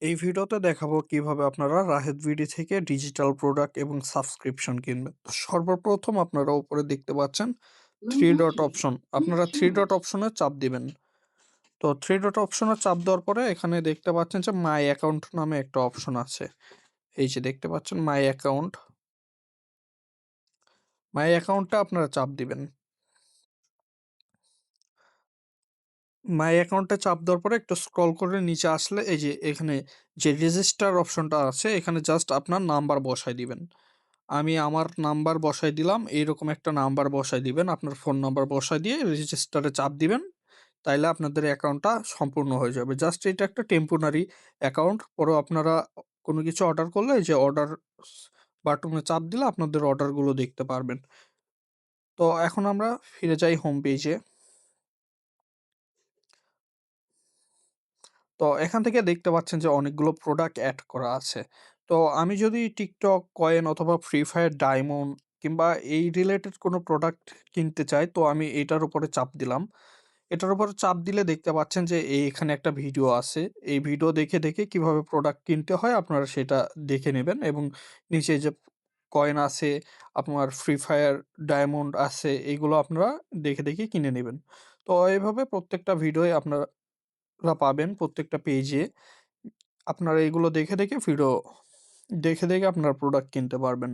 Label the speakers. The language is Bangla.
Speaker 1: এই ভিডিওতে দেখাবো কিভাবে আপনারা রাহেত ভিডি থেকে ডিজিটাল প্রোডাক্ট এবং সাবস্ক্রিপশন কিনবেন। তো সর্বপ্রথম আপনারা উপরে দেখতে পাচ্ছেন 3 ডট অপশন। আপনারা 3 ডট অপশনে চাপ দিবেন। তো 3 ডট অপশনে চাপ দেওয়ার পরে এখানে দেখতে পাচ্ছেন যে মাই অ্যাকাউন্ট নামে একটা অপশন আছে। এই যে দেখতে পাচ্ছেন মাই অ্যাকাউন্ট। মাই অ্যাকাউন্টটা আপনারা চাপ দিবেন। মাই অ্যাকাউন্টে চাপ দেওয়ার পরে একটু স্ক্রল করে নিচে আসলে এই যে এখানে যে রেজিস্টার অপশনটা আছে এখানে জাস্ট আপনার নাম্বার বসায় দিবেন। আমি আমার নাম্বার বসাই দিলাম। এইরকম একটা নাম্বার বসাই দিবেন। আপনার ফোন নাম্বার বসায় দিয়ে রেজিস্টারে চাপ দিবেন। তাইলে আপনাদের অ্যাকাউন্টটা সম্পূর্ণ হয়ে যাবে। জাস্ট এটা একটা টেম্পোরারি অ্যাকাউন্ট। পরেও আপনারা কোনো কিছু অর্ডার করলে এই যে অর্ডার বাটনে চাপ দিলে আপনাদের অর্ডারগুলো দেখতে পারবেন। তো এখন আমরা ফিরে যাই হোম পেজে। তো এখান থেকে দেখতে পাচ্ছেন যে অনেকগুলো প্রোডাক্ট এড করা আছে। তো আমি যদি TikTok, কয়েন অথবা Free Fire ডায়মন্ড কিংবা এই রিলেটেড কোনো প্রোডাক্ট কিনতে চাই তো আমি এটার উপরে চাপ দিলাম। এটার উপরে চাপ দিলে দেখতে পাচ্ছেন যে এখানে একটা ভিডিও আছে। এই ভিডিও দেখে কিভাবে প্রোডাক্ট কিনতে হয় আপনারা সেটা দেখে নেবেন এবং নিচে যে কয়েন আছে, আপনার Free Fire ডায়মন্ড আছে এগুলো আপনারা দেখে কিনে নেবেন। তো এভাবে প্রত্যেকটা ভিডিওই আপনারা পাবেন প্রত্যেকটা পেজে। আপনারা এগুলো দেখে ভিডিও দেখে আপনারা প্রোডাক্ট কিনতে পারবেন।